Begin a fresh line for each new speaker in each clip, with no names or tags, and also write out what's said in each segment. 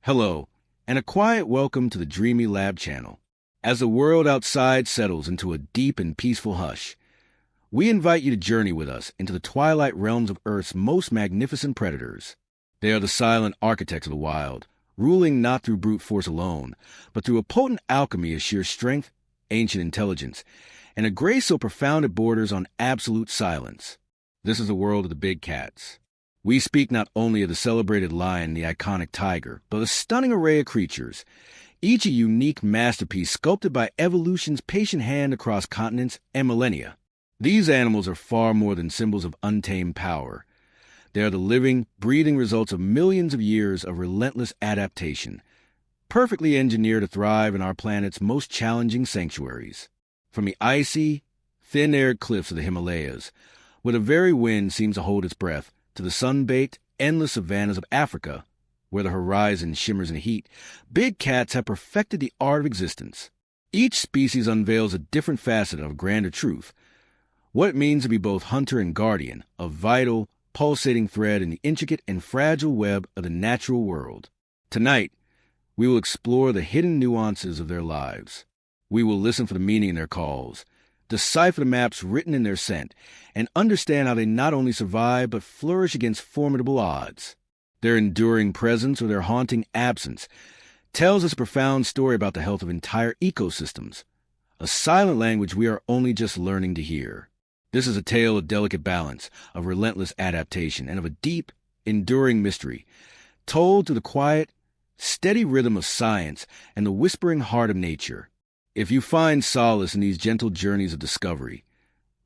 Hello, and a quiet welcome to the Dreamy Lab channel. As the world outside settles into a deep and peaceful hush, we invite you to journey with us into the twilight realms of Earth's most magnificent predators. They are the silent architects of the wild, ruling not through brute force alone, but through a potent alchemy of sheer strength, ancient intelligence, and a grace so profound it borders on absolute silence. This is the world of the big cats. We speak not only of the celebrated lion and the iconic tiger, but a stunning array of creatures, each a unique masterpiece sculpted by evolution's patient hand across continents and millennia. These animals are far more than symbols of untamed power. They are the living, breathing results of millions of years of relentless adaptation, perfectly engineered to thrive in our planet's most challenging sanctuaries. From the icy, thin-aired cliffs of the Himalayas, where the very wind seems to hold its breath, to the sun-baked, endless savannas of Africa, where the horizon shimmers in heat, big cats have perfected the art of existence. Each species unveils a different facet of a grander truth, what it means to be both hunter and guardian, a vital, pulsating thread in the intricate and fragile web of the natural world. Tonight, we will explore the hidden nuances of their lives. We will listen for the meaning in their calls, decipher the maps written in their scent, and understand how they not only survive but flourish against formidable odds. Their enduring presence or their haunting absence tells us a profound story about the health of entire ecosystems, a silent language we are only just learning to hear. This is a tale of delicate balance, of relentless adaptation, and of a deep, enduring mystery, told through the quiet, steady rhythm of science and the whispering heart of nature. If you find solace in these gentle journeys of discovery,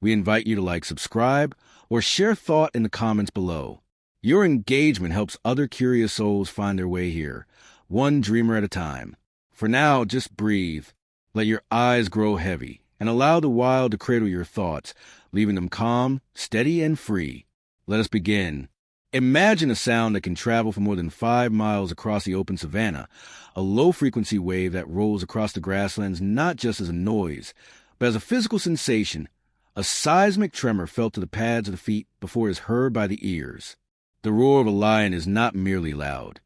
we invite you to subscribe, or share thought in the comments below. Your engagement helps other curious souls find their way here, one dreamer at a time. For now, just breathe, let your eyes grow heavy, and allow the wild to cradle your thoughts, leaving them calm, steady, and free. Let us begin. Imagine a sound that can travel for more than 5 miles across the open savanna, a low-frequency wave that rolls across the grasslands not just as a noise, but as a physical sensation, a seismic tremor felt to the pads of the feet before it is heard by the ears. The roar of a lion is not merely loud.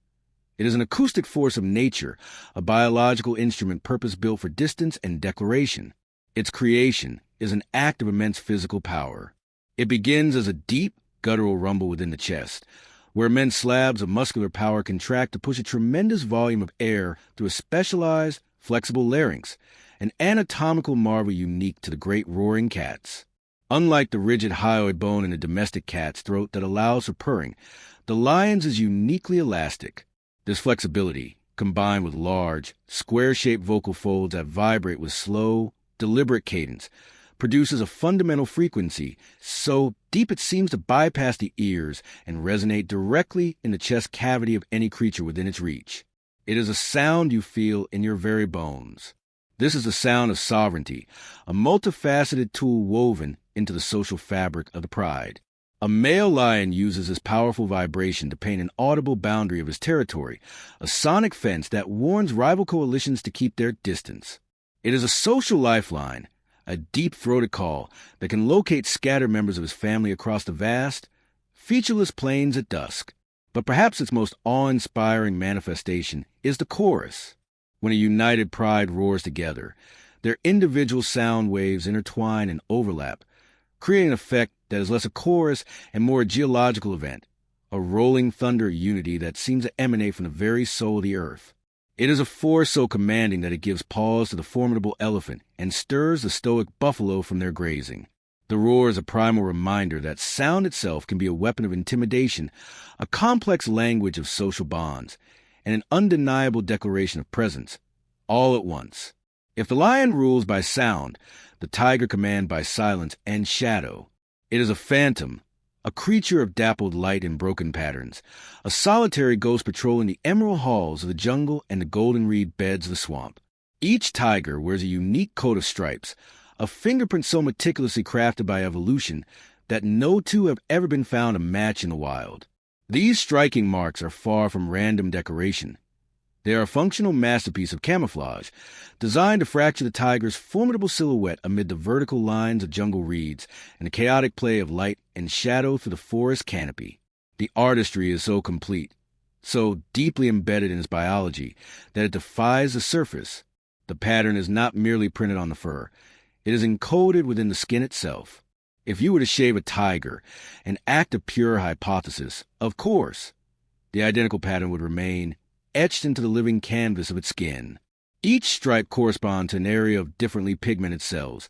It is an acoustic force of nature, a biological instrument purpose-built for distance and declaration. Its creation is an act of immense physical power. It begins as a deep, guttural rumble within the chest, where immense slabs of muscular power contract to push a tremendous volume of air through a specialized, flexible larynx, an anatomical marvel unique to the great roaring cats. Unlike the rigid hyoid bone in a domestic cat's throat that allows for purring, the lion's is uniquely elastic. This flexibility, combined with large, square-shaped vocal folds that vibrate with slow, deliberate cadence, produces a fundamental frequency so deep it seems to bypass the ears and resonate directly in the chest cavity of any creature within its reach. It is a sound you feel in your very bones. This is the sound of sovereignty, a multifaceted tool woven into the social fabric of the pride. A male lion uses this powerful vibration to paint an audible boundary of his territory, a sonic fence that warns rival coalitions to keep their distance. It is a social lifeline, a deep-throated call that can locate scattered members of his family across the vast, featureless plains at dusk. But perhaps its most awe-inspiring manifestation is the chorus. When a united pride roars together, their individual sound waves intertwine and overlap, creating an effect that is less a chorus and more a geological event, a rolling thunder unity that seems to emanate from the very soul of the earth. It is a force so commanding that it gives pause to the formidable elephant and stirs the stoic buffalo from their grazing. The roar is a primal reminder that sound itself can be a weapon of intimidation, a complex language of social bonds, and an undeniable declaration of presence, all at once. If the lion rules by sound, the tiger commands by silence and shadow. It is a phantom, a creature of dappled light and broken patterns, a solitary ghost patrolling the emerald halls of the jungle and the golden reed beds of the swamp. Each tiger wears a unique coat of stripes, a fingerprint so meticulously crafted by evolution that no two have ever been found a match in the wild. These striking marks are far from random decoration. They are a functional masterpiece of camouflage, designed to fracture the tiger's formidable silhouette amid the vertical lines of jungle reeds and the chaotic play of light and shadow through the forest canopy. The artistry is so complete, so deeply embedded in its biology that it defies the surface. The pattern is not merely printed on the fur. It is encoded within the skin itself. If you were to shave a tiger, an act of pure hypothesis, of course, the identical pattern would remain etched into the living canvas of its skin. Each stripe corresponds to an area of differently pigmented cells,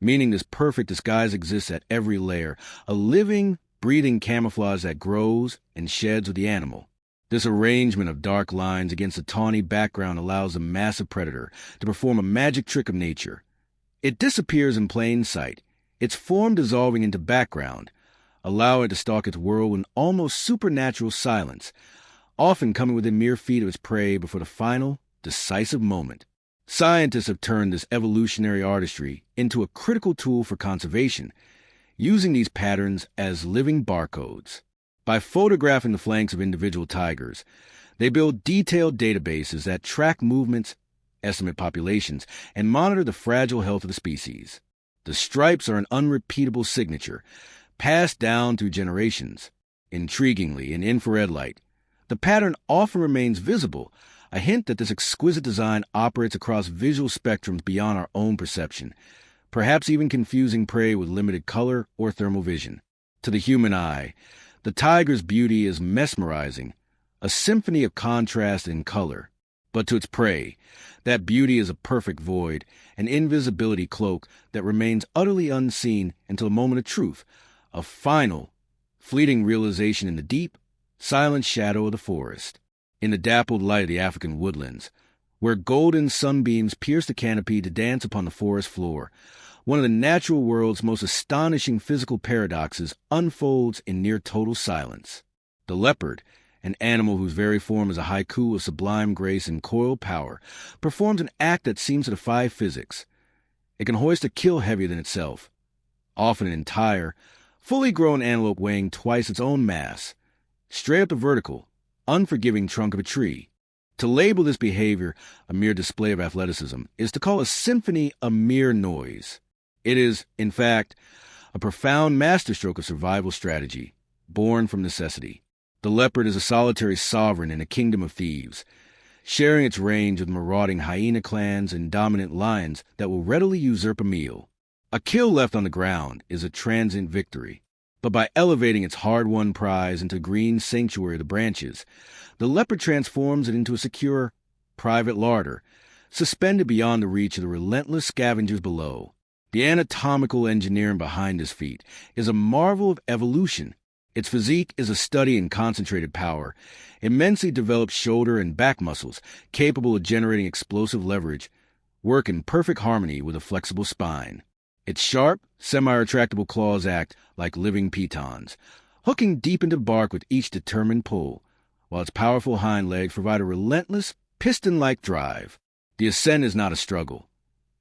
meaning this perfect disguise exists at every layer, a living, breathing camouflage that grows and sheds with the animal. This arrangement of dark lines against a tawny background allows the massive predator to perform a magic trick of nature. It disappears in plain sight, its form dissolving into background, allowing it to stalk its world with almost supernatural silence, often coming within mere feet of its prey before the final, decisive moment. Scientists have turned this evolutionary artistry into a critical tool for conservation, using these patterns as living barcodes. By photographing the flanks of individual tigers, they build detailed databases that track movements, estimate populations, and monitor the fragile health of the species. The stripes are an unrepeatable signature, passed down through generations. Intriguingly, in infrared light, the pattern often remains visible, a hint that this exquisite design operates across visual spectrums beyond our own perception, perhaps even confusing prey with limited color or thermal vision. To the human eye, the tiger's beauty is mesmerizing, a symphony of contrast and color. But to its prey, that beauty is a perfect void, an invisibility cloak that remains utterly unseen until a moment of truth, a final, fleeting realization in the deep, silent shadow of the forest. In the dappled light of the African woodlands, where golden sunbeams pierce the canopy to dance upon the forest floor, one of the natural world's most astonishing physical paradoxes unfolds in near total silence. The leopard, an animal whose very form is a haiku of sublime grace and coiled power, performs an act that seems to defy physics. It can hoist a kill heavier than itself, often an entire, fully grown antelope weighing twice its own mass, straight up the vertical, unforgiving trunk of a tree. To label this behavior a mere display of athleticism is to call a symphony a mere noise. It is, in fact, a profound masterstroke of survival strategy, born from necessity. The leopard is a solitary sovereign in a kingdom of thieves, sharing its range with marauding hyena clans and dominant lions that will readily usurp a meal. A kill left on the ground is a transient victory, but by elevating its hard-won prize into green sanctuary of the branches, the leopard transforms it into a secure, private larder, suspended beyond the reach of the relentless scavengers below. The anatomical engineering behind this feat is a marvel of evolution. Its physique is a study in concentrated power, immensely developed shoulder and back muscles capable of generating explosive leverage, work in perfect harmony with a flexible spine. Its sharp, semi-retractable claws act like living pitons, hooking deep into the bark with each determined pull, while its powerful hind legs provide a relentless, piston-like drive. The ascent is not a struggle.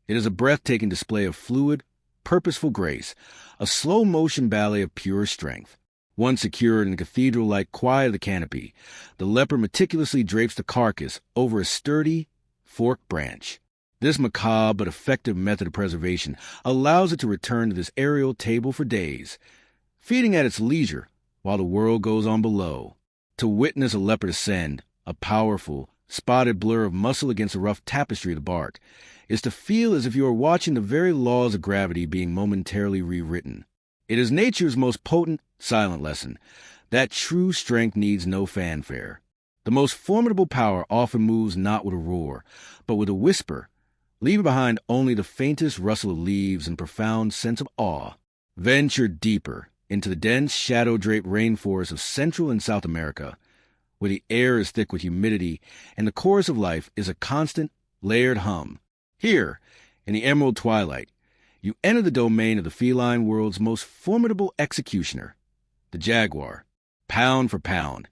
It is a breathtaking display of fluid, purposeful grace, a slow-motion ballet of pure strength. Once secured in the cathedral-like quiet of the canopy, the leopard meticulously drapes the carcass over a sturdy, forked branch. This macabre but effective method of preservation allows it to return to this aerial table for days, feeding at its leisure while the world goes on below. To witness a leopard ascend, a powerful, spotted blur of muscle against the rough tapestry of the bark, is to feel as if you are watching the very laws of gravity being momentarily rewritten. It is nature's most potent, silent lesson, that true strength needs no fanfare. The most formidable power often moves not with a roar, but with a whisper, leaving behind only the faintest rustle of leaves and profound sense of awe. Venture deeper into the dense, shadow-draped rainforests of Central and South America, where the air is thick with humidity and the chorus of life is a constant, layered hum. Here, in the emerald twilight, you enter the domain of the feline world's most formidable executioner, the jaguar. Pound for pound,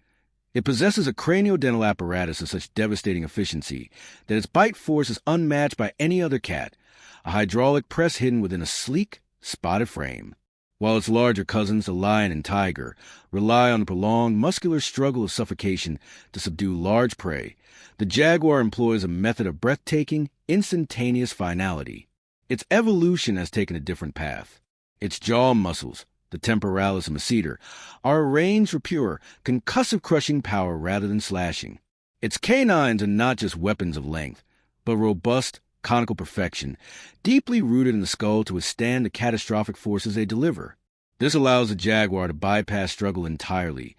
it possesses a craniodental apparatus of such devastating efficiency that its bite force is unmatched by any other cat, a hydraulic press hidden within a sleek, spotted frame. While its larger cousins, the lion and tiger, rely on the prolonged muscular struggle of suffocation to subdue large prey, the jaguar employs a method of breathtaking, instantaneous finality. Its evolution has taken a different path. Its jaw muscles, the temporalis masseter, are arranged for pure, concussive-crushing power rather than slashing. Its canines are not just weapons of length, but robust, conical perfection, deeply rooted in the skull to withstand the catastrophic forces they deliver. This allows the jaguar to bypass struggle entirely,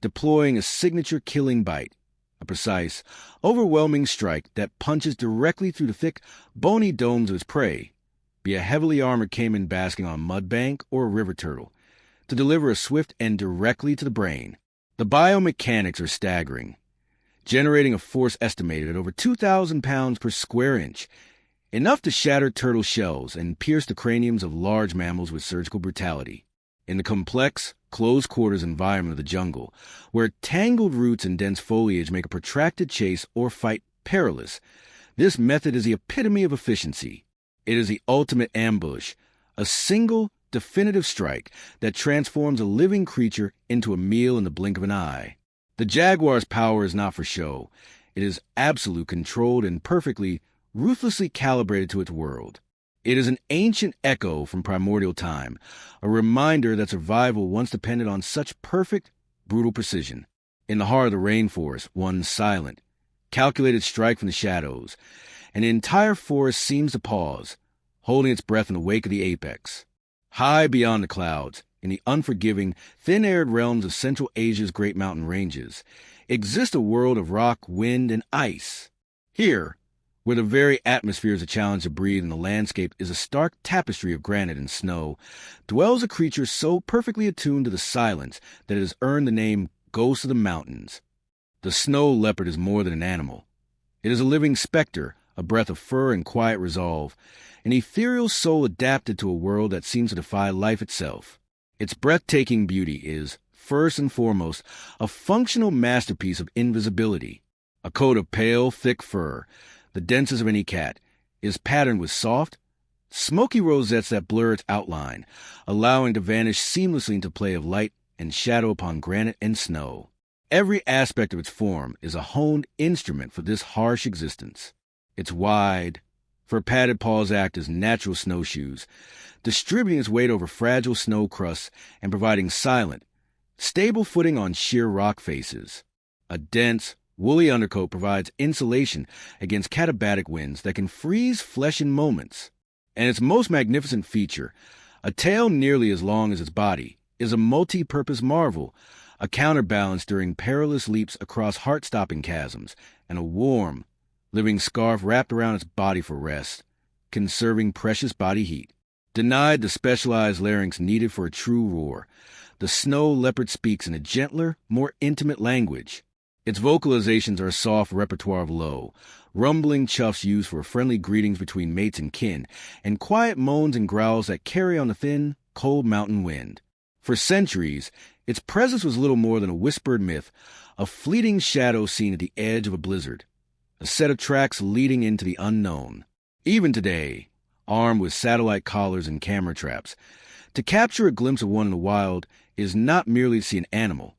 deploying a signature killing bite, a precise, overwhelming strike that punches directly through the thick, bony domes of its prey, be a heavily armored caiman basking on a mudbank or a river turtle, to deliver a swift end directly to the brain. The biomechanics are staggering, generating a force estimated at over 2,000 pounds per square inch, enough to shatter turtle shells and pierce the craniums of large mammals with surgical brutality. In the complex, close-quarters environment of the jungle, where tangled roots and dense foliage make a protracted chase or fight perilous, this method is the epitome of efficiency. It is the ultimate ambush, a single, definitive strike that transforms a living creature into a meal in the blink of an eye. The jaguar's power is not for show. It is absolute, controlled, and perfectly, ruthlessly calibrated to its world. It is an ancient echo from primordial time, a reminder that survival once depended on such perfect, brutal precision. In the heart of the rainforest, one silent, calculated strike from the shadows, and the entire forest seems to pause, holding its breath in the wake of the apex. High beyond the clouds, in the unforgiving, thin-aired realms of Central Asia's great mountain ranges, exists a world of rock, wind, and ice. Here, where the very atmosphere is a challenge to breathe and the landscape is a stark tapestry of granite and snow, dwells a creature so perfectly attuned to the silence that it has earned the name Ghost of the Mountains. The snow leopard is more than an animal. It is a living specter, a breath of fur and quiet resolve, an ethereal soul adapted to a world that seems to defy life itself. Its breathtaking beauty is, first and foremost, a functional masterpiece of invisibility. A coat of pale, thick fur, the densest of any cat, is patterned with soft, smoky rosettes that blur its outline, allowing it to vanish seamlessly into play of light and shadow upon granite and snow. Every aspect of its form is a honed instrument for this harsh existence. Its wide, fur-padded paws act as natural snowshoes, distributing its weight over fragile snow crusts and providing silent, stable footing on sheer rock faces. A dense, woolly undercoat provides insulation against katabatic winds that can freeze flesh in moments. And its most magnificent feature, a tail nearly as long as its body, is a multi-purpose marvel, a counterbalance during perilous leaps across heart-stopping chasms, and a warm, living scarf wrapped around its body for rest, conserving precious body heat. Denied the specialized larynx needed for a true roar, the snow leopard speaks in a gentler, more intimate language. Its vocalizations are a soft repertoire of low, rumbling chuffs used for friendly greetings between mates and kin, and quiet moans and growls that carry on the thin, cold mountain wind. For centuries, its presence was little more than a whispered myth, a fleeting shadow seen at the edge of a blizzard, a set of tracks leading into the unknown. Even today, armed with satellite collars and camera traps, to capture a glimpse of one in the wild is not merely to see an animal.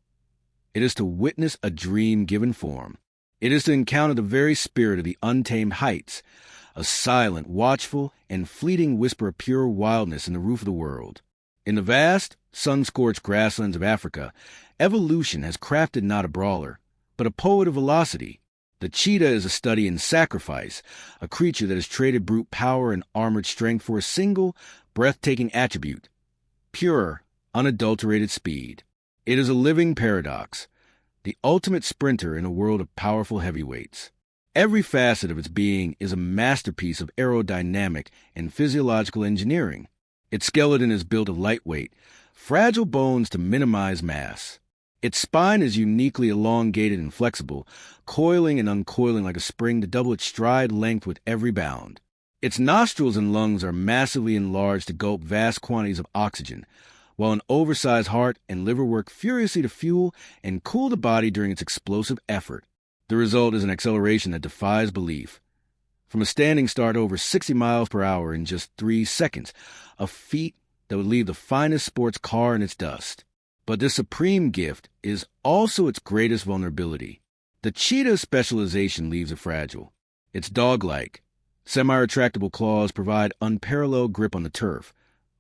It is to witness a dream given form. It is to encounter the very spirit of the untamed heights, a silent, watchful, and fleeting whisper of pure wildness in the roof of the world. In the vast, sun-scorched grasslands of Africa, evolution has crafted not a brawler, but a poet of velocity. The cheetah is a study in sacrifice, a creature that has traded brute power and armored strength for a single, breathtaking attribute: pure, unadulterated speed. It is a living paradox, the ultimate sprinter in a world of powerful heavyweights. Every facet of its being is a masterpiece of aerodynamic and physiological engineering. Its skeleton is built of lightweight, fragile bones to minimize mass. Its spine is uniquely elongated and flexible, coiling and uncoiling like a spring to double its stride length with every bound. Its nostrils and lungs are massively enlarged to gulp vast quantities of oxygen, while an oversized heart and liver work furiously to fuel and cool the body during its explosive effort. The result is an acceleration that defies belief. From a standing start over 60 miles per hour in just 3 seconds, a feat that would leave the finest sports car in its dust. But this supreme gift is also its greatest vulnerability. The cheetah's specialization leaves it fragile. Its dog-like, semi-retractable claws provide unparalleled grip on the turf,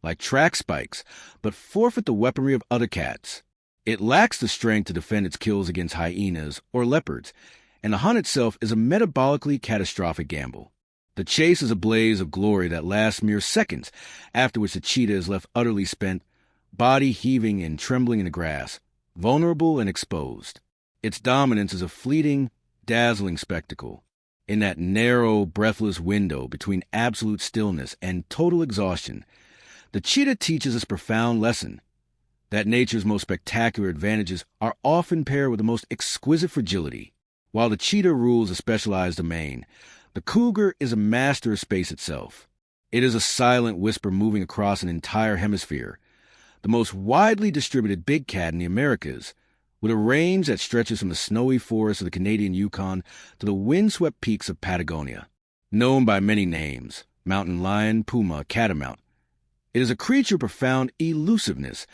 like track spikes, but forfeit the weaponry of other cats. It lacks the strength to defend its kills against hyenas or leopards, and the hunt itself is a metabolically catastrophic gamble. The chase is a blaze of glory that lasts mere seconds, after which the cheetah is left utterly spent, body heaving and trembling in the grass, vulnerable and exposed. Its dominance is a fleeting, dazzling spectacle. In that narrow, breathless window between absolute stillness and total exhaustion, the cheetah teaches us a profound lesson, that nature's most spectacular advantages are often paired with the most exquisite fragility. While the cheetah rules a specialized domain, the cougar is a master of space itself. It is a silent whisper moving across an entire hemisphere, the most widely distributed big cat in the Americas, with a range that stretches from the snowy forests of the Canadian Yukon to the windswept peaks of Patagonia. Known by many names, mountain lion, puma, catamount, it is a creature of profound elusiveness,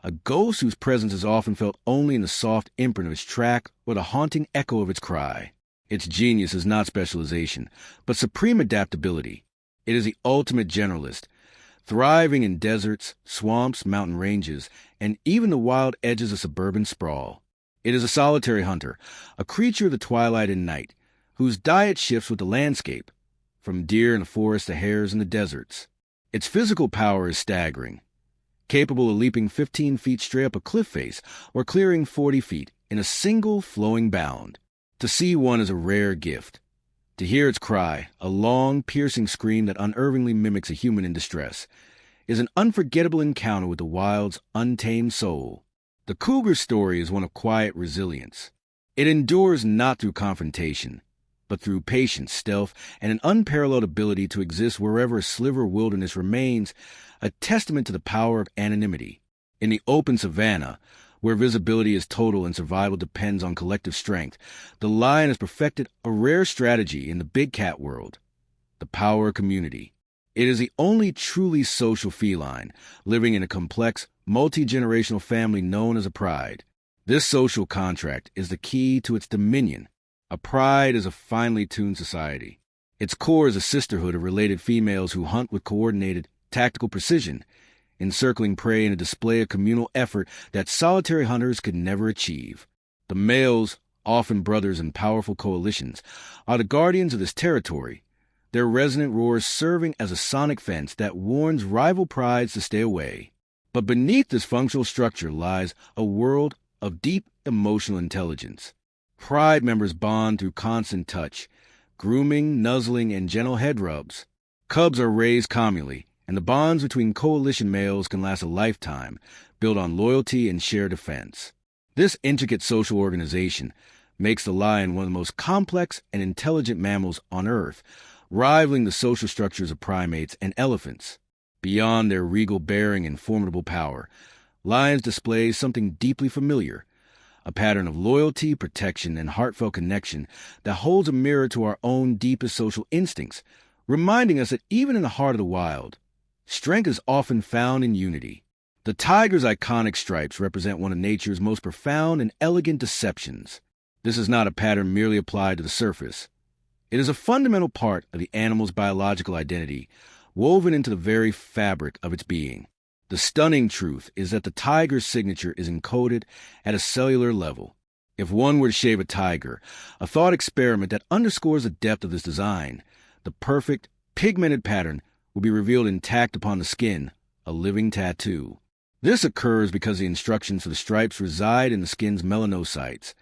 a ghost whose presence is often felt only in the soft imprint of its track or the haunting echo of its cry. Its genius is not specialization, but supreme adaptability. It is the ultimate generalist, thriving in deserts, swamps, mountain ranges, and even the wild edges of suburban sprawl. It is a solitary hunter, a creature of the twilight and night, whose diet shifts with the landscape, from deer in the forest to hares in the deserts. Its physical power is staggering, capable of leaping 15 feet straight up a cliff face or clearing 40 feet in a single flowing bound. To see one is a rare gift. To hear its cry, a long, piercing scream that unerringly mimics a human in distress, is an unforgettable encounter with the wild's untamed soul. The cougar's story is one of quiet resilience. It endures not through confrontation, but through patience, stealth, and an unparalleled ability to exist wherever a sliver of wilderness remains, a testament to the power of anonymity. In the open savanna, where visibility is total and survival depends on collective strength, the lion has perfected a rare strategy in the big cat world: the power of community. It is the only truly social feline, living in a complex, multi-generational family known as a pride. This social contract is the key to its dominion. A pride is a finely tuned society. Its core is a sisterhood of related females who hunt with coordinated, tactical precision, encircling prey in a display of communal effort that solitary hunters could never achieve. The males, often brothers in powerful coalitions, are the guardians of this territory, their resonant roars serving as a sonic fence that warns rival prides to stay away. But beneath this functional structure lies a world of deep emotional intelligence. Pride members bond through constant touch, grooming, nuzzling, and gentle head rubs. Cubs are raised communally, and the bonds between coalition males can last a lifetime, built on loyalty and shared defense. This intricate social organization makes the lion one of the most complex and intelligent mammals on Earth, rivaling the social structures of primates and elephants. Beyond their regal bearing and formidable power, lions display something deeply familiar, a pattern of loyalty, protection, and heartfelt connection that holds a mirror to our own deepest social instincts, reminding us that even in the heart of the wild, strength is often found in unity. The tiger's iconic stripes represent one of nature's most profound and elegant deceptions. This is not a pattern merely applied to the surface. It is a fundamental part of the animal's biological identity, woven into the very fabric of its being. The stunning truth is that the tiger's signature is encoded at a cellular level. If one were to shave a tiger, a thought experiment that underscores the depth of this design, the perfect, pigmented pattern will be revealed intact upon the skin, a living tattoo. This occurs because the instructions for the stripes reside in the skin's melanocytes,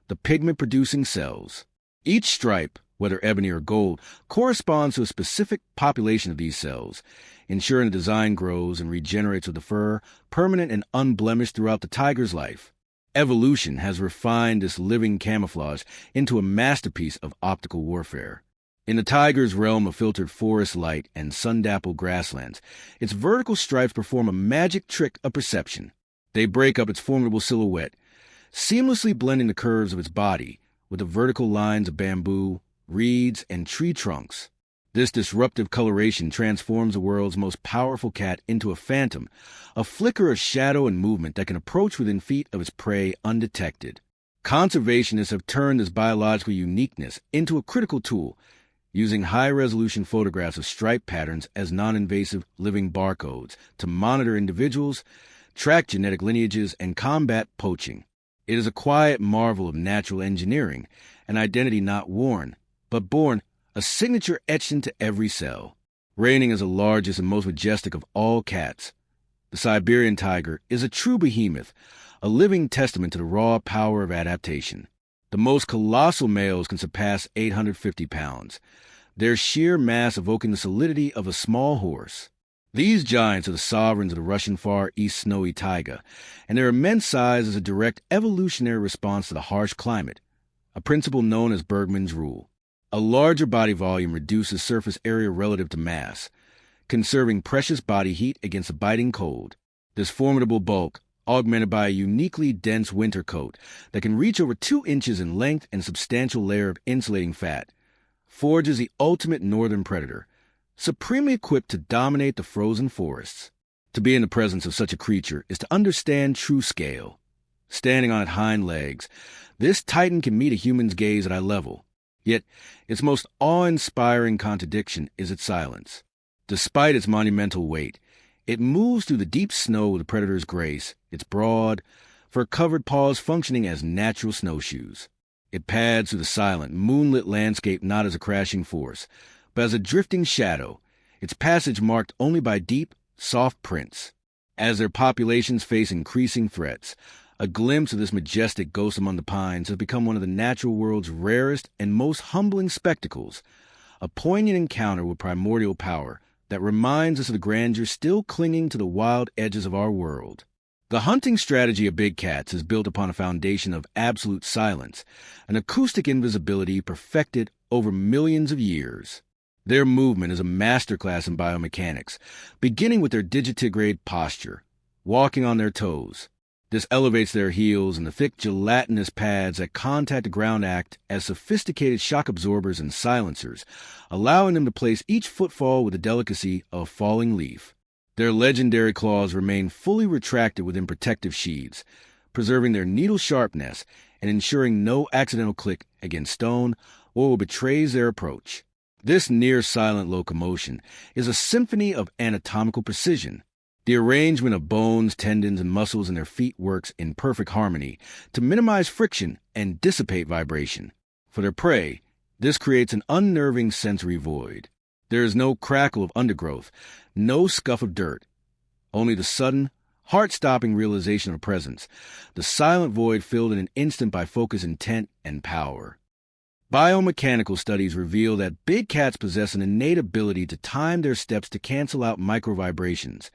the pigment-producing cells. Each stripe, whether ebony or gold, corresponds to a specific population of these cells, ensuring the design grows and regenerates with the fur, permanent and unblemished throughout the tiger's life. Evolution has refined this living camouflage into a masterpiece of optical warfare. In the tiger's realm of filtered forest light and sun-dappled grasslands, its vertical stripes perform a magic trick of perception. They break up its formidable silhouette, seamlessly blending the curves of its body with the vertical lines of bamboo, reeds, and tree trunks. This disruptive coloration transforms the world's most powerful cat into a phantom, a flicker of shadow and movement that can approach within feet of its prey undetected. Conservationists have turned this biological uniqueness into a critical tool, using high-resolution photographs of stripe patterns as non-invasive living barcodes to monitor individuals, track genetic lineages, and combat poaching. It is a quiet marvel of natural engineering, an identity not worn, but born, a signature etched into every cell. Reigning as the largest and most majestic of all cats, the Siberian tiger is a true behemoth, a living testament to the raw power of adaptation. The most colossal males can surpass 850 pounds, their sheer mass evoking the solidity of a small horse. These giants are the sovereigns of the Russian Far East snowy taiga, and their immense size is a direct evolutionary response to the harsh climate, a principle known as Bergmann's rule. A larger body volume reduces surface area relative to mass, conserving precious body heat against the biting cold. This formidable bulk, augmented by a uniquely dense winter coat that can reach over 2 inches in length and a substantial layer of insulating fat, forges the ultimate northern predator, supremely equipped to dominate the frozen forests. To be in the presence of such a creature is to understand true scale. Standing on its hind legs, this titan can meet a human's gaze at eye level. Yet, its most awe-inspiring contradiction is its silence. Despite its monumental weight, it moves through the deep snow with the predator's grace, its broad, fur-covered paws functioning as natural snowshoes. It pads through the silent, moonlit landscape not as a crashing force, but as a drifting shadow, its passage marked only by deep, soft prints. As their populations face increasing threats, a glimpse of this majestic ghost among the pines has become one of the natural world's rarest and most humbling spectacles, a poignant encounter with primordial power that reminds us of the grandeur still clinging to the wild edges of our world. The hunting strategy of big cats is built upon a foundation of absolute silence, an acoustic invisibility perfected over millions of years. Their movement is a masterclass in biomechanics, beginning with their digitigrade posture, walking on their toes. This elevates their heels, and the thick gelatinous pads that contact the ground act as sophisticated shock absorbers and silencers, allowing them to place each footfall with the delicacy of a falling leaf. Their legendary claws remain fully retracted within protective sheaths, preserving their needle sharpness and ensuring no accidental click against stone or what betrays their approach. This near-silent locomotion is a symphony of anatomical precision. The arrangement of bones, tendons, and muscles in their feet works in perfect harmony to minimize friction and dissipate vibration. For their prey, this creates an unnerving sensory void. There is no crackle of undergrowth, no scuff of dirt, only the sudden, heart-stopping realization of a presence, the silent void filled in an instant by focused intent and power. Biomechanical studies reveal that big cats possess an innate ability to time their steps to cancel out micro-vibrations,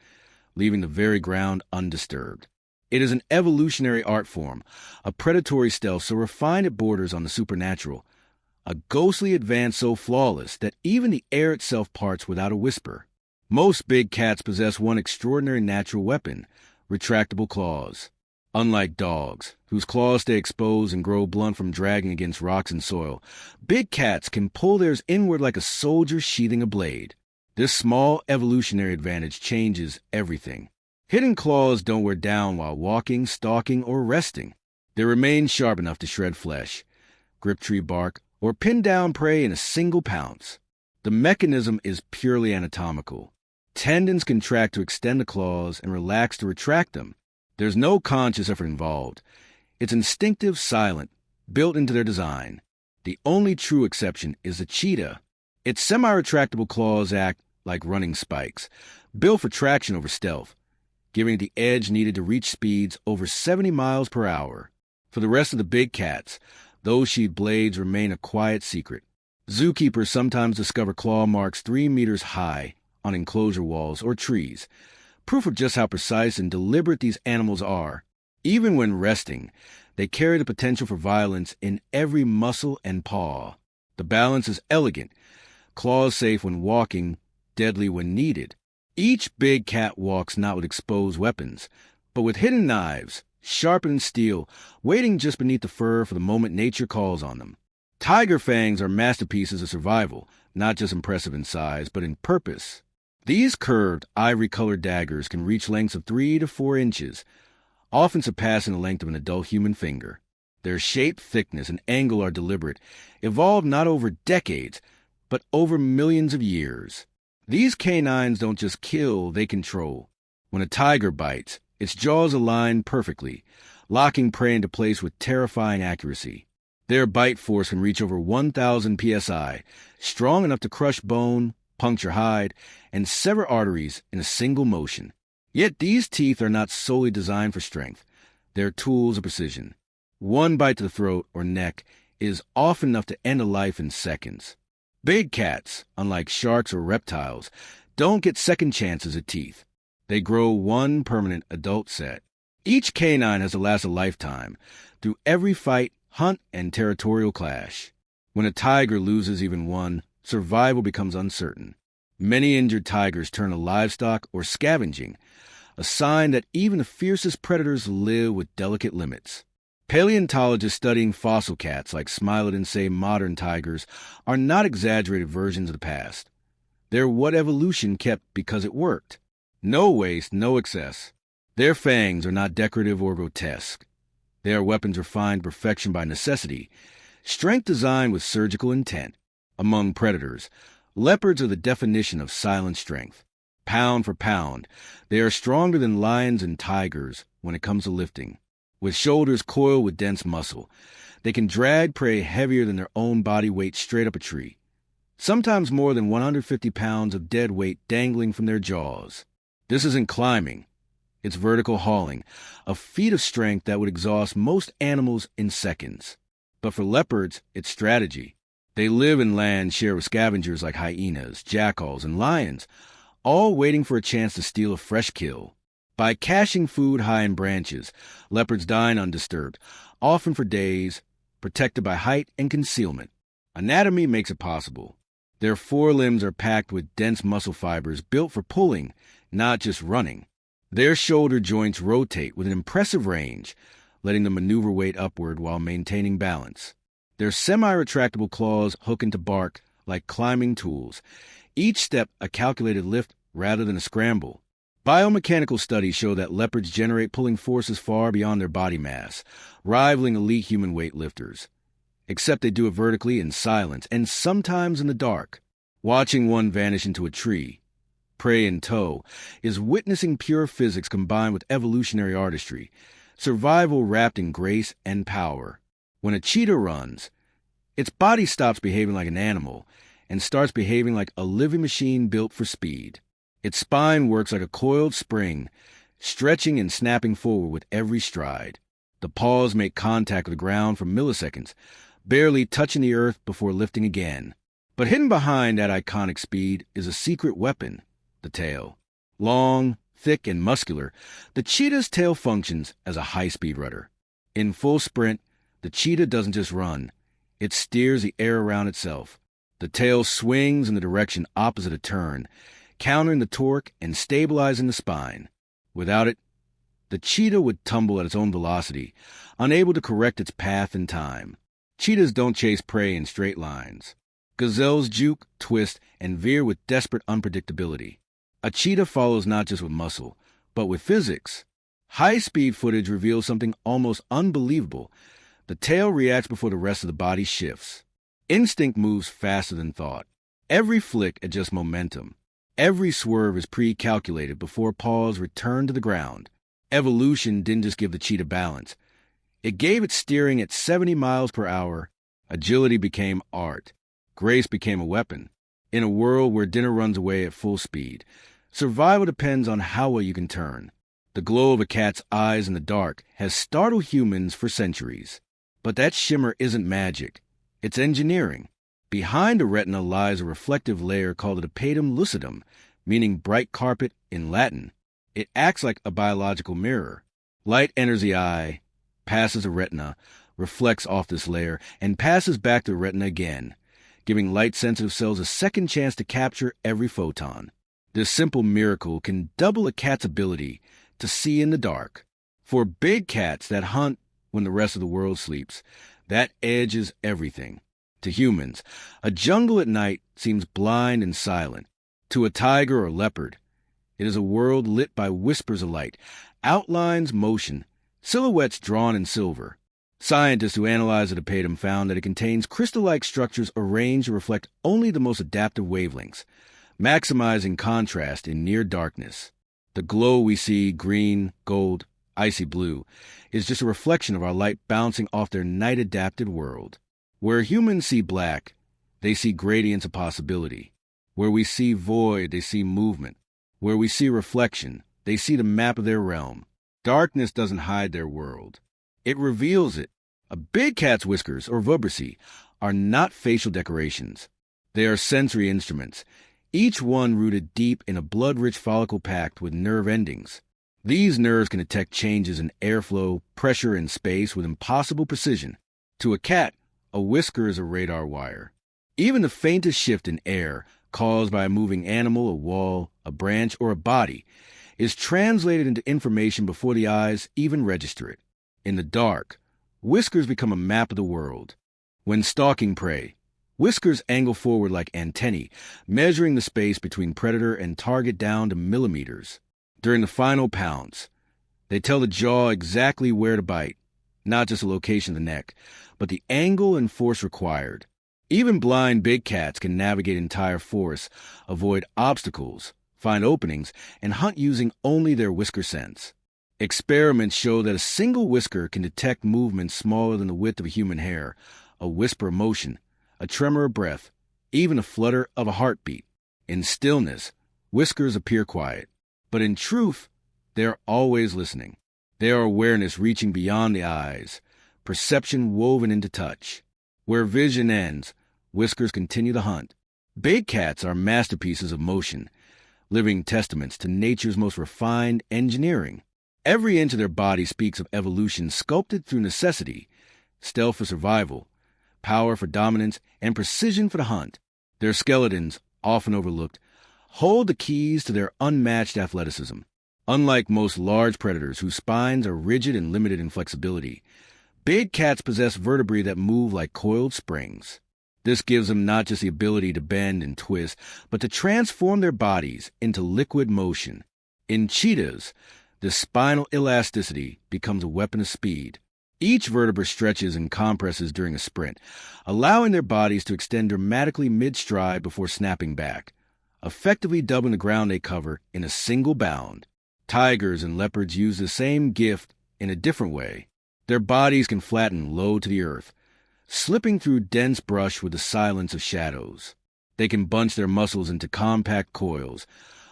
leaving the very ground undisturbed. It is an evolutionary art form, a predatory stealth so refined it borders on the supernatural, a ghostly advance so flawless that even the air itself parts without a whisper. Most big cats possess one extraordinary natural weapon, retractable claws. Unlike dogs, whose claws stay exposed and grow blunt from dragging against rocks and soil, big cats can pull theirs inward like a soldier sheathing a blade. This small evolutionary advantage changes everything. Hidden claws don't wear down while walking, stalking, or resting. They remain sharp enough to shred flesh, grip tree bark, or pin down prey in a single pounce. The mechanism is purely anatomical. Tendons contract to extend the claws and relax to retract them. There's no conscious effort involved. It's instinctive, silent, built into their design. The only true exception is the cheetah. Its semi-retractable claws act like running spikes, built for traction over stealth, giving it the edge needed to reach speeds over 70 miles per hour. For the rest of the big cats, those sheathed blades remain a quiet secret. Zookeepers sometimes discover claw marks 3 meters high on enclosure walls or trees, proof of just how precise and deliberate these animals are. Even when resting, they carry the potential for violence in every muscle and paw. The balance is elegant, claws safe when walking, deadly when needed. Each big cat walks not with exposed weapons, but with hidden knives, sharpened steel, waiting just beneath the fur for the moment nature calls on them. Tiger fangs are masterpieces of survival, not just impressive in size, but in purpose. These curved, ivory-colored daggers can reach lengths of 3 to 4 inches, often surpassing the length of an adult human finger. Their shape, thickness, and angle are deliberate, evolved not over decades, but over millions of years. These canines don't just kill, they control. When a tiger bites, its jaws align perfectly, locking prey into place with terrifying accuracy. Their bite force can reach over 1,000 psi, strong enough to crush bone, puncture hide, and sever arteries in a single motion. Yet these teeth are not solely designed for strength. They're tools of precision. One bite to the throat or neck is often enough to end a life in seconds. Big cats, unlike sharks or reptiles, don't get second chances at teeth. They grow one permanent adult set. Each canine has to last a lifetime, through every fight, hunt, and territorial clash. When a tiger loses even one, survival becomes uncertain. Many injured tigers turn to livestock or scavenging, a sign that even the fiercest predators live with delicate limits. Paleontologists studying fossil cats like Smilodon say modern tigers are not exaggerated versions of the past. They're what evolution kept because it worked. No waste, no excess. Their fangs are not decorative or grotesque. They are weapons refined to perfection by necessity, strength designed with surgical intent. Among predators, leopards are the definition of silent strength. Pound for pound, they are stronger than lions and tigers when it comes to lifting. With shoulders coiled with dense muscle, they can drag prey heavier than their own body weight straight up a tree. Sometimes more than 150 pounds of dead weight dangling from their jaws. This isn't climbing. It's vertical hauling, a feat of strength that would exhaust most animals in seconds. But for leopards, it's strategy. They live in land shared with scavengers like hyenas, jackals, and lions, all waiting for a chance to steal a fresh kill. By caching food high in branches, leopards dine undisturbed, often for days, protected by height and concealment. Anatomy makes it possible. Their forelimbs are packed with dense muscle fibers built for pulling, not just running. Their shoulder joints rotate with an impressive range, letting them maneuver weight upward while maintaining balance. Their semi-retractable claws hook into bark like climbing tools, each step a calculated lift rather than a scramble. Biomechanical studies show that leopards generate pulling forces far beyond their body mass, rivaling elite human weightlifters. Except they do it vertically in silence and sometimes in the dark. Watching one vanish into a tree, prey in tow, is witnessing pure physics combined with evolutionary artistry, survival wrapped in grace and power. When a cheetah runs, its body stops behaving like an animal and starts behaving like a living machine built for speed. Its spine works like a coiled spring, stretching and snapping forward with every stride. The paws make contact with the ground for milliseconds, barely touching the earth before lifting again. But hidden behind that iconic speed is a secret weapon, the tail. Long, thick, and muscular, the cheetah's tail functions as a high-speed rudder. In full sprint, the cheetah doesn't just run. It steers the air around itself. The tail swings in the direction opposite a turn, countering the torque and stabilizing the spine. Without it, the cheetah would tumble at its own velocity, unable to correct its path in time. Cheetahs don't chase prey in straight lines. Gazelles juke, twist, and veer with desperate unpredictability. A cheetah follows not just with muscle, but with physics. High-speed footage reveals something almost unbelievable. The tail reacts before the rest of the body shifts. Instinct moves faster than thought. Every flick adjusts momentum. Every swerve is pre-calculated before paws return to the ground. Evolution didn't just give the cheetah balance. It gave it steering at 70 miles per hour. Agility became art. Grace became a weapon. In a world where dinner runs away at full speed, survival depends on how well you can turn. The glow of a cat's eyes in the dark has startled humans for centuries. But that shimmer isn't magic. It's engineering. Behind the retina lies a reflective layer called the pedum lucidum, meaning bright carpet in Latin. It acts like a biological mirror. Light enters the eye, passes the retina, reflects off this layer, and passes back to the retina again, giving light-sensitive cells a second chance to capture every photon. This simple miracle can double a cat's ability to see in the dark. For big cats that hunt when the rest of the world sleeps, that edge is everything. To humans, a jungle at night seems blind and silent. To a tiger or leopard, it is a world lit by whispers of light, outlines motion, silhouettes drawn in silver. Scientists who analyzed the tapetum found that it contains crystal-like structures arranged to reflect only the most adaptive wavelengths, maximizing contrast in near darkness. The glow we see, green, gold, icy blue, is just a reflection of our light bouncing off their night-adapted world. Where humans see black, they see gradients of possibility. Where we see void, they see movement. Where we see reflection, they see the map of their realm. Darkness doesn't hide their world. It reveals it. A big cat's whiskers, or vibrissae, are not facial decorations. They are sensory instruments, each one rooted deep in a blood-rich follicle packed with nerve endings. These nerves can detect changes in airflow, pressure, and space with impossible precision. To a cat, a whisker is a radar wire. Even the faintest shift in air, caused by a moving animal, a wall, a branch, or a body, is translated into information before the eyes even register it. In the dark, whiskers become a map of the world. When stalking prey, whiskers angle forward like antennae, measuring the space between predator and target down to millimeters. During the final pounce, they tell the jaw exactly where to bite, not just the location of the neck, but the angle and force required. Even blind big cats can navigate entire forests, avoid obstacles, find openings, and hunt using only their whisker sense. Experiments show that a single whisker can detect movements smaller than the width of a human hair, a whisper of motion, a tremor of breath, even a flutter of a heartbeat. In stillness, whiskers appear quiet, but in truth, they are always listening. They are awareness reaching beyond the eyes, perception woven into touch. Where vision ends, whiskers continue the hunt. Big cats are masterpieces of motion, living testaments to nature's most refined engineering. Every inch of their body speaks of evolution sculpted through necessity, stealth for survival, power for dominance, and precision for the hunt. Their skeletons, often overlooked, hold the keys to their unmatched athleticism. Unlike most large predators whose spines are rigid and limited in flexibility, big cats possess vertebrae that move like coiled springs. This gives them not just the ability to bend and twist, but to transform their bodies into liquid motion. In cheetahs, the spinal elasticity becomes a weapon of speed. Each vertebra stretches and compresses during a sprint, allowing their bodies to extend dramatically mid-stride before snapping back, effectively doubling the ground they cover in a single bound. Tigers and leopards use the same gift in a different way. Their bodies can flatten low to the earth, slipping through dense brush with the silence of shadows. They can bunch their muscles into compact coils,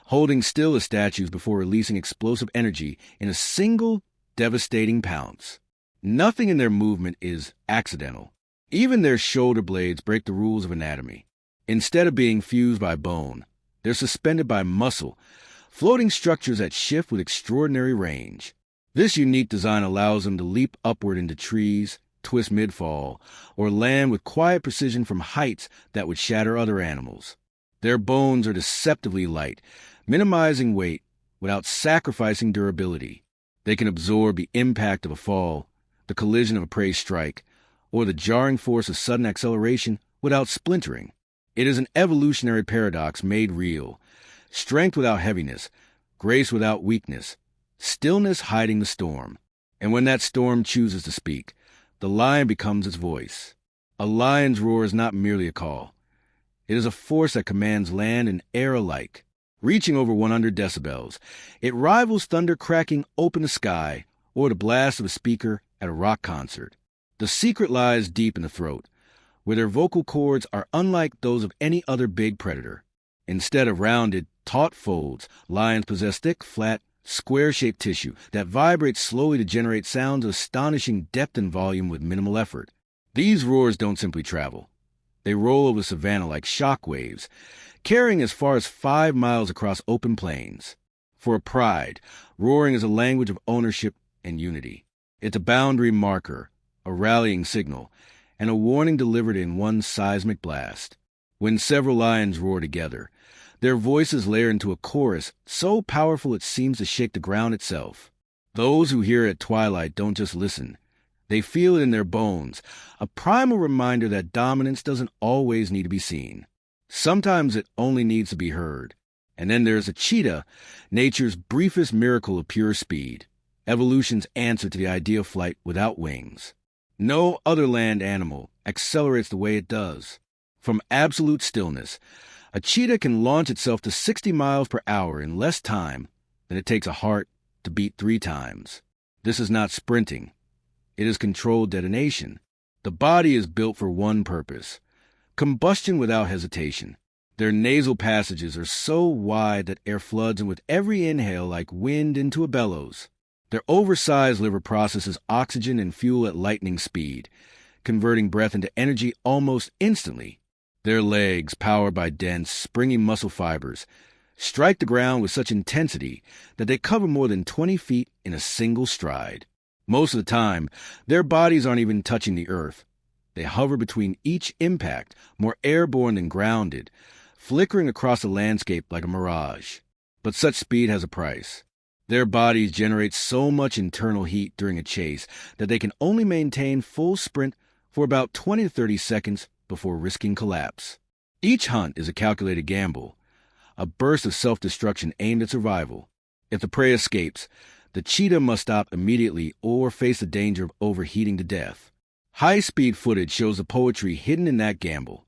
holding still as statues before releasing explosive energy in a single, devastating pounce. Nothing in their movement is accidental. Even their shoulder blades break the rules of anatomy. Instead of being fused by bone, they're suspended by muscle, floating structures that shift with extraordinary range. This unique design allows them to leap upward into trees, twist mid-fall, or land with quiet precision from heights that would shatter other animals. Their bones are deceptively light, minimizing weight without sacrificing durability. They can absorb the impact of a fall, the collision of a prey strike, or the jarring force of sudden acceleration without splintering. It is an evolutionary paradox made real. Strength without heaviness, grace without weakness, stillness hiding the storm. And when that storm chooses to speak, the lion becomes its voice. A lion's roar is not merely a call. It is a force that commands land and air alike. Reaching over 100 decibels, it rivals thunder cracking open the sky or the blast of a speaker at a rock concert. The secret lies deep in the throat, where their vocal cords are unlike those of any other big predator. Instead of rounded, taut folds, lions possess thick, flat, square-shaped tissue that vibrates slowly to generate sounds of astonishing depth and volume with minimal effort. These roars don't simply travel. They roll over the savanna like shock waves, carrying as far as 5 miles across open plains. For a pride, roaring is a language of ownership and unity. It's a boundary marker, a rallying signal, and a warning delivered in one seismic blast. When several lions roar together, their voices layer into a chorus so powerful it seems to shake the ground itself. Those who hear it at twilight don't just listen. They feel it in their bones, a primal reminder that dominance doesn't always need to be seen. Sometimes it only needs to be heard. And then there's a cheetah, nature's briefest miracle of pure speed, evolution's answer to the idea of flight without wings. No other land animal accelerates the way it does. From absolute stillness, a cheetah can launch itself to 60 miles per hour in less time than it takes a heart to beat 3 times. This is not sprinting. It is controlled detonation. The body is built for one purpose: combustion without hesitation. Their nasal passages are so wide that air floods in with every inhale like wind into a bellows. Their oversized liver processes oxygen and fuel at lightning speed, converting breath into energy almost instantly. Their legs, powered by dense, springy muscle fibers, strike the ground with such intensity that they cover more than 20 feet in a single stride. Most of the time, their bodies aren't even touching the earth. They hover between each impact, more airborne than grounded, flickering across the landscape like a mirage. But such speed has a price. Their bodies generate so much internal heat during a chase that they can only maintain full sprint for about 20 to 30 seconds before risking collapse. Each hunt is a calculated gamble, a burst of self-destruction aimed at survival. If the prey escapes, the cheetah must stop immediately or face the danger of overheating to death. High-speed footage shows the poetry hidden in that gamble.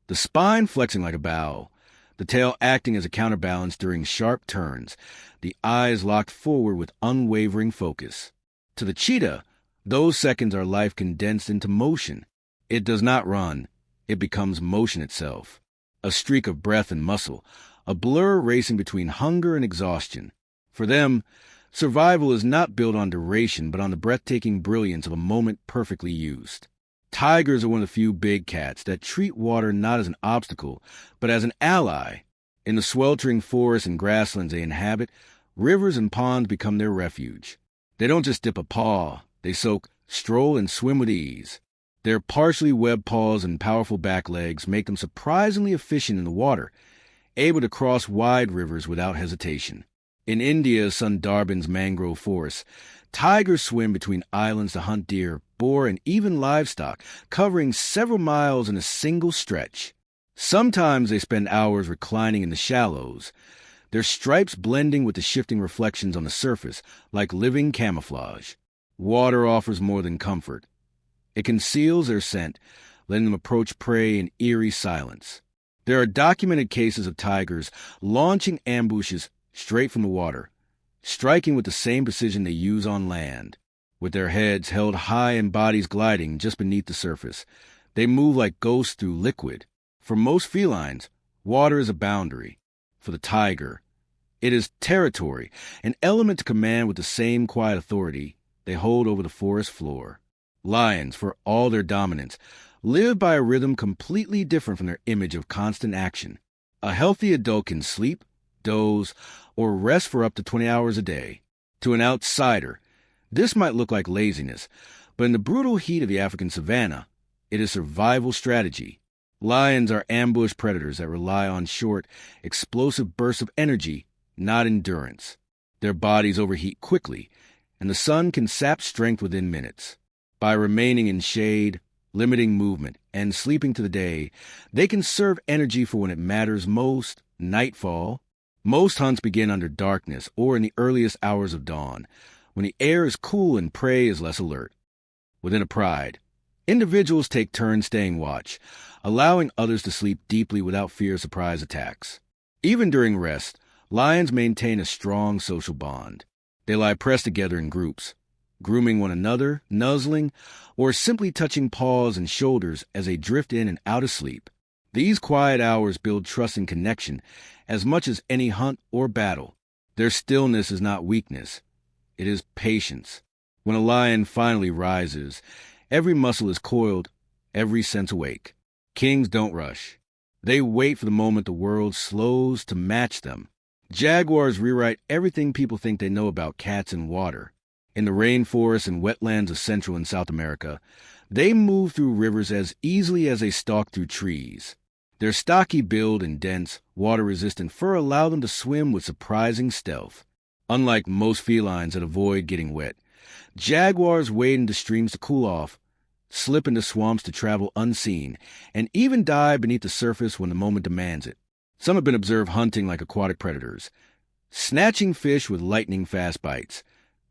The spine flexing like a bow, the tail acting as a counterbalance during sharp turns, the eyes locked forward with unwavering focus. To the cheetah, those seconds are life condensed into motion. It does not run. It becomes motion itself, a streak of breath and muscle, a blur racing between hunger and exhaustion. For them, survival is not built on duration, but on the breathtaking brilliance of a moment perfectly used. Tigers are one of the few big cats that treat water not as an obstacle, but as an ally. In the sweltering forests and grasslands they inhabit, rivers and ponds become their refuge. They don't just dip a paw, they soak, stroll, and swim with ease. Their partially webbed paws and powerful back legs make them surprisingly efficient in the water, able to cross wide rivers without hesitation. In India's Sundarbans mangrove forests, tigers swim between islands to hunt deer, boar, and even livestock, covering several miles in a single stretch. Sometimes they spend hours reclining in the shallows, their stripes blending with the shifting reflections on the surface like living camouflage. Water offers more than comfort. It conceals their scent, letting them approach prey in eerie silence. There are documented cases of tigers launching ambushes straight from the water, striking with the same precision they use on land. With their heads held high and bodies gliding just beneath the surface, they move like ghosts through liquid. For most felines, water is a boundary. For the tiger, it is territory, an element to command with the same quiet authority they hold over the forest floor. Lions, for all their dominance, live by a rhythm completely different from their image of constant action. A healthy adult can sleep, doze, or rest for up to 20 hours a day. To an outsider, this might look like laziness, but in the brutal heat of the African savanna, it is survival strategy. Lions are ambush predators that rely on short, explosive bursts of energy, not endurance. Their bodies overheat quickly, and the sun can sap strength within minutes. By remaining in shade, limiting movement, and sleeping to the day, they can conserve energy for when it matters most, nightfall. Most hunts begin under darkness or in the earliest hours of dawn, when the air is cool and prey is less alert. Within a pride, individuals take turns staying watch, allowing others to sleep deeply without fear of surprise attacks. Even during rest, lions maintain a strong social bond. They lie pressed together in groups, grooming one another, nuzzling, or simply touching paws and shoulders as they drift in and out of sleep. These quiet hours build trust and connection as much as any hunt or battle. Their stillness is not weakness. It is patience. When a lion finally rises, every muscle is coiled, every sense awake. Kings don't rush. They wait for the moment the world slows to match them. Jaguars rewrite everything people think they know about cats and water. In the rainforests and wetlands of Central and South America, they move through rivers as easily as they stalk through trees. Their stocky build and dense, water-resistant fur allow them to swim with surprising stealth. Unlike most felines that avoid getting wet, jaguars wade into streams to cool off, slip into swamps to travel unseen, and even dive beneath the surface when the moment demands it. Some have been observed hunting like aquatic predators, snatching fish with lightning-fast bites.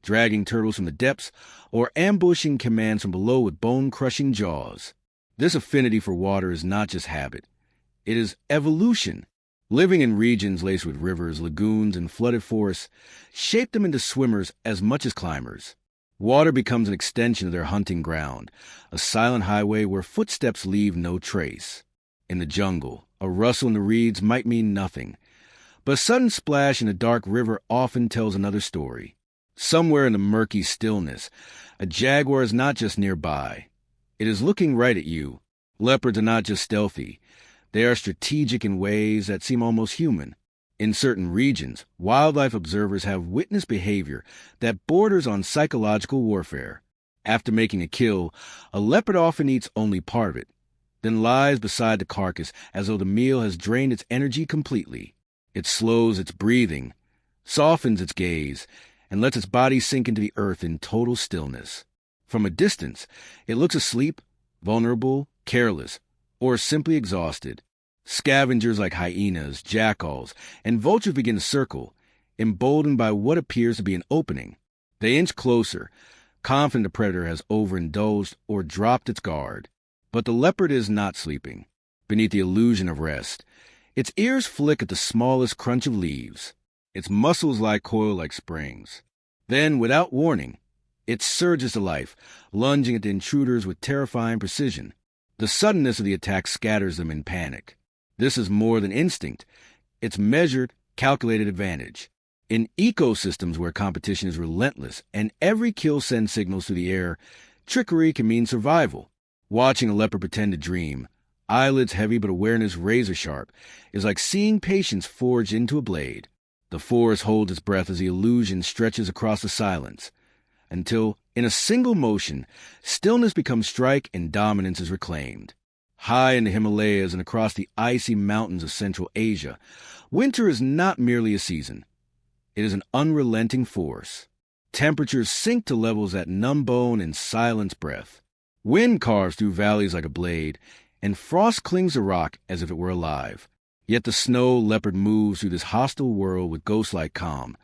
dragging turtles from the depths, or ambushing commands from below with bone-crushing jaws. This affinity for water is not just habit. It is evolution. Living in regions laced with rivers, lagoons, and flooded forests shape them into swimmers as much as climbers. Water becomes an extension of their hunting ground, a silent highway where footsteps leave no trace. In the jungle, a rustle in the reeds might mean nothing, but a sudden splash in a dark river often tells another story. Somewhere in the murky stillness, a jaguar is not just nearby. It is looking right at you. Leopards are not just stealthy. They are strategic in ways that seem almost human. In certain regions, wildlife observers have witnessed behavior that borders on psychological warfare. After making a kill, a leopard often eats only part of it, then lies beside the carcass as though the meal has drained its energy completely. It slows its breathing, softens its gaze, and lets its body sink into the earth in total stillness. From a distance, it looks asleep, vulnerable, careless, or simply exhausted. Scavengers like hyenas, jackals, and vultures begin to circle, emboldened by what appears to be an opening. They inch closer, confident the predator has overindulged or dropped its guard. But the leopard is not sleeping. Beneath the illusion of rest, its ears flick at the smallest crunch of leaves. Its muscles lie coiled like springs. Then, without warning, it surges to life, lunging at the intruders with terrifying precision. The suddenness of the attack scatters them in panic. This is more than instinct. It's measured, calculated advantage. In ecosystems where competition is relentless and every kill sends signals through the air, trickery can mean survival. Watching a leopard pretend to dream, eyelids heavy but awareness razor-sharp, is like seeing patience forged into a blade. The forest holds its breath as the illusion stretches across the silence, until, in a single motion, stillness becomes strike and dominance is reclaimed. High in the Himalayas and across the icy mountains of Central Asia, winter is not merely a season. It is an unrelenting force. Temperatures sink to levels that numb bone and silence breath. Wind carves through valleys like a blade, and frost clings to rock as if it were alive. Yet the snow leopard moves through this hostile world with ghost-like calm,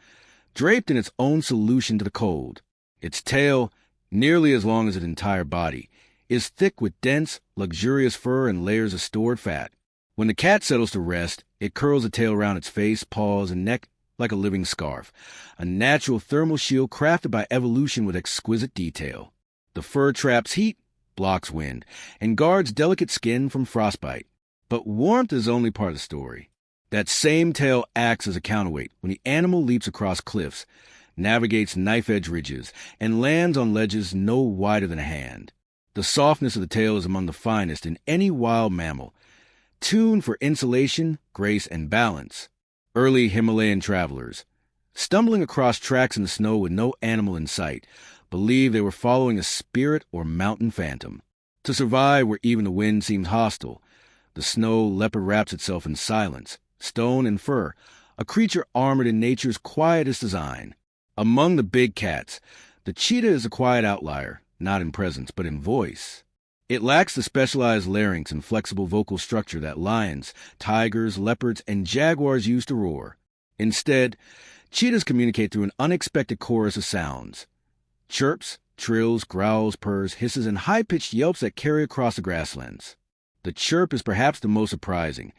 draped in its own solution to the cold. Its tail, nearly as long as its entire body, is thick with dense, luxurious fur and layers of stored fat. When the cat settles to rest, it curls the tail around its face, paws, and neck like a living scarf, a natural thermal shield crafted by evolution with exquisite detail. The fur traps heat, blocks wind, and guards delicate skin from frostbite. But warmth is only part of the story. That same tail acts as a counterweight when the animal leaps across cliffs, navigates knife-edge ridges, and lands on ledges no wider than a hand. The softness of the tail is among the finest in any wild mammal, tuned for insulation, grace, and balance. Early Himalayan travelers, stumbling across tracks in the snow with no animal in sight, believed they were following a spirit or mountain phantom. To survive where even the wind seems hostile, the snow leopard wraps itself in silence, stone and fur, a creature armored in nature's quietest design. Among the big cats, the cheetah is a quiet outlier, not in presence, but in voice. It lacks the specialized larynx and flexible vocal structure that lions, tigers, leopards, and jaguars use to roar. Instead, cheetahs communicate through an unexpected chorus of sounds. Chirps, trills, growls, purrs, hisses, and high-pitched yelps that carry across the grasslands. The chirp is perhaps the most surprising.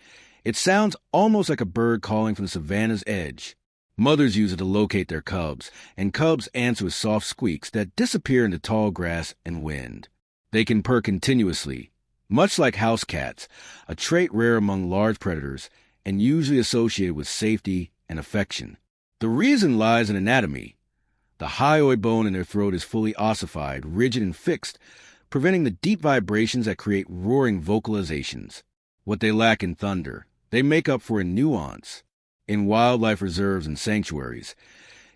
It sounds almost like a bird calling from the savannah's edge. Mothers use it to locate their cubs, and cubs answer with soft squeaks that disappear into tall grass and wind. They can purr continuously, much like house cats, a trait rare among large predators and usually associated with safety and affection. The reason lies in anatomy. The hyoid bone in their throat is fully ossified, rigid and fixed, preventing the deep vibrations that create roaring vocalizations. What they lack in thunder, they make up for in nuance. In wildlife reserves and sanctuaries,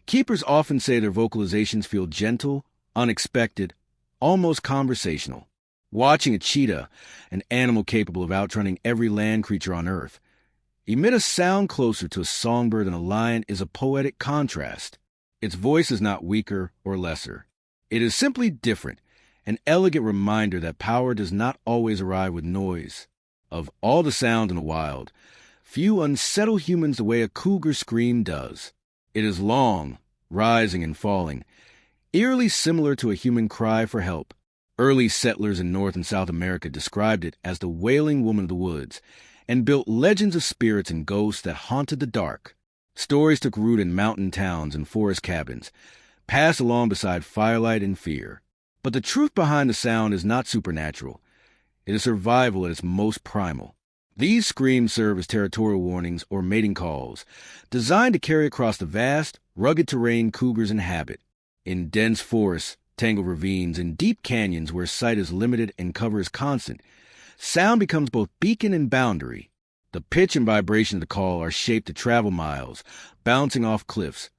keepers often say their vocalizations feel gentle, unexpected, almost conversational. Watching a cheetah, an animal capable of outrunning every land creature on Earth, emit a sound closer to a songbird than a lion is a poetic contrast. Its voice is not weaker or lesser. It is simply different, an elegant reminder that power does not always arrive with noise. Of all the sounds in the wild, few unsettle humans the way a cougar scream does. It is long, rising and falling, eerily similar to a human cry for help. Early settlers in North and South America described it as the wailing woman of the woods and built legends of spirits and ghosts that haunted the dark. Stories took root in mountain towns and forest cabins, passed along beside firelight and fear. But the truth behind the sound is not supernatural. It is survival at its most primal. These screams serve as territorial warnings or mating calls, designed to carry across the vast, rugged terrain cougars inhabit. In dense forests, tangled ravines, and deep canyons where sight is limited and cover is constant, sound becomes both beacon and boundary. The pitch and vibration of the call are shaped to travel miles, bouncing off cliffs,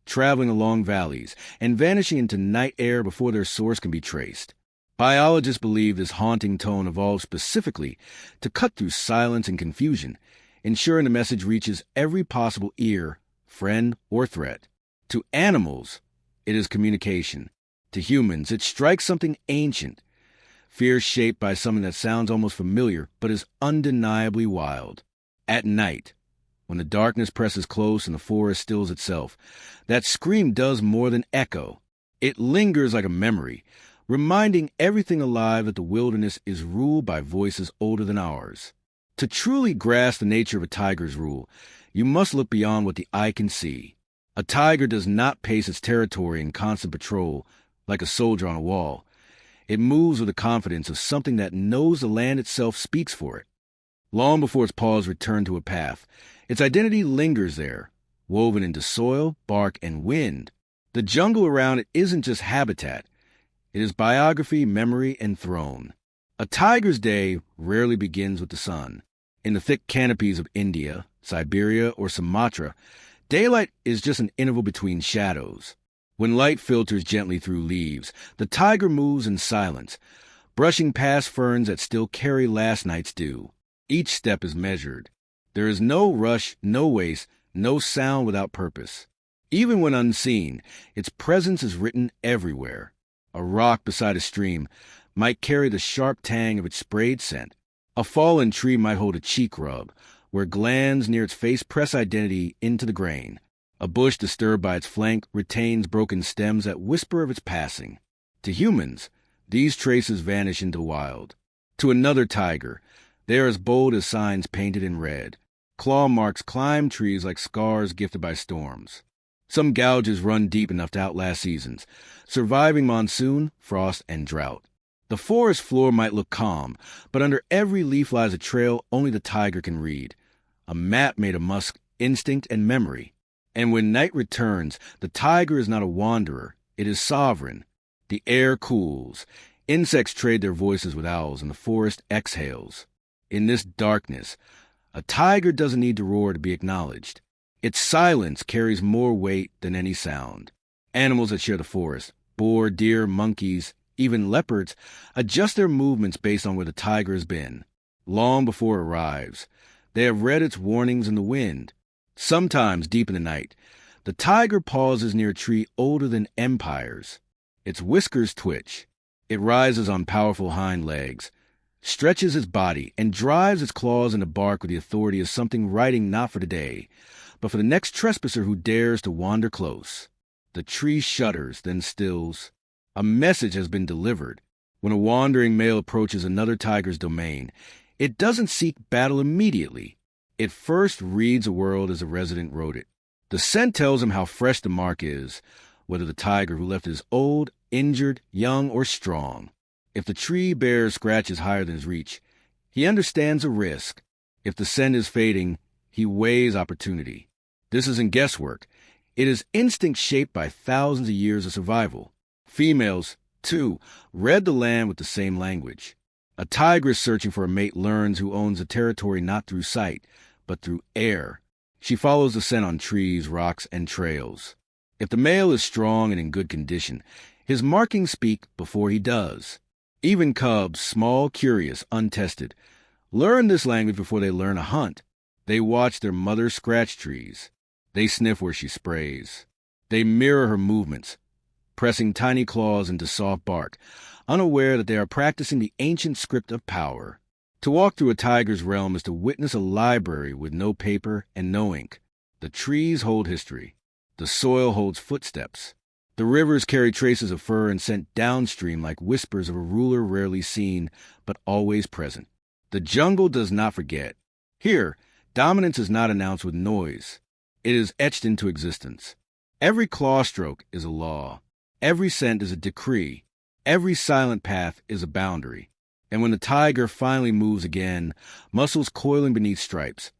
traveling along valleys, and vanishing into night air before their source can be traced. Biologists believe this haunting tone evolved specifically to cut through silence and confusion, ensuring the message reaches every possible ear, friend, or threat. To animals, it is communication. To humans, it strikes something ancient, fear shaped by something that sounds almost familiar but is undeniably wild. At night, when the darkness presses close and the forest stills itself, that scream does more than echo. It lingers like a memory, reminding everything alive that the wilderness is ruled by voices older than ours. To truly grasp the nature of a tiger's rule, you must look beyond what the eye can see. A tiger does not pace its territory in constant patrol like a soldier on a wall. It moves with the confidence of something that knows the land itself speaks for it. Long before its paws return to a path, its identity lingers there, woven into soil, bark, and wind. The jungle around it isn't just habitat. It is biography, memory, and throne. A tiger's day rarely begins with the sun. In the thick canopies of India, Siberia, or Sumatra, daylight is just an interval between shadows. When light filters gently through leaves, the tiger moves in silence, brushing past ferns that still carry last night's dew. Each step is measured. There is no rush, no waste, no sound without purpose. Even when unseen, its presence is written everywhere. A rock beside a stream might carry the sharp tang of its sprayed scent. A fallen tree might hold a cheek rub, where glands near its face press identity into the grain. A bush disturbed by its flank retains broken stems that whisper of its passing. To humans, these traces vanish into the wild. To another tiger, they are as bold as signs painted in red. Claw marks climb trees like scars gifted by storms. Some gouges run deep enough to outlast seasons, surviving monsoon, frost, and drought. The forest floor might look calm, but under every leaf lies a trail only the tiger can read, a map made of musk, instinct, and memory. And when night returns, the tiger is not a wanderer, it is sovereign. The air cools, insects trade their voices with owls, and the forest exhales. In this darkness, a tiger doesn't need to roar to be acknowledged. Its silence carries more weight than any sound. Animals that share the forest, boar, deer, monkeys, even leopards, adjust their movements based on where the tiger has been. Long before it arrives, they have read its warnings in the wind. Sometimes, deep in the night, the tiger pauses near a tree older than empires. Its whiskers twitch. It rises on powerful hind legs, stretches its body, and drives its claws into bark with the authority of something writing not for today, but for the next trespasser who dares to wander close. The tree shudders, then stills. A message has been delivered. When a wandering male approaches another tiger's domain, it doesn't seek battle immediately. It first reads the world as a resident wrote it. The scent tells him how fresh the mark is, whether the tiger who left is old, injured, young, or strong. If the tree bears scratches higher than his reach, he understands a risk. If the scent is fading, he weighs opportunity. This isn't guesswork. It is instinct shaped by thousands of years of survival. Females, too, read the land with the same language. A tigress searching for a mate learns who owns the territory not through sight, but through air. She follows the scent on trees, rocks, and trails. If the male is strong and in good condition, his markings speak before he does. Even cubs, small, curious, untested, learn this language before they learn a hunt. They watch their mother scratch trees. They sniff where she sprays. They mirror her movements, pressing tiny claws into soft bark, unaware that they are practicing the ancient script of power. To walk through a tiger's realm is to witness a library with no paper and no ink. The trees hold history. The soil holds footsteps. The rivers carry traces of fur and scent downstream like whispers of a ruler rarely seen, but always present. The jungle does not forget. Here, dominance is not announced with noise. It is etched into existence. Every claw stroke is a law. Every scent is a decree. Every silent path is a boundary. And when the tiger finally moves again, muscles coiling beneath stripes,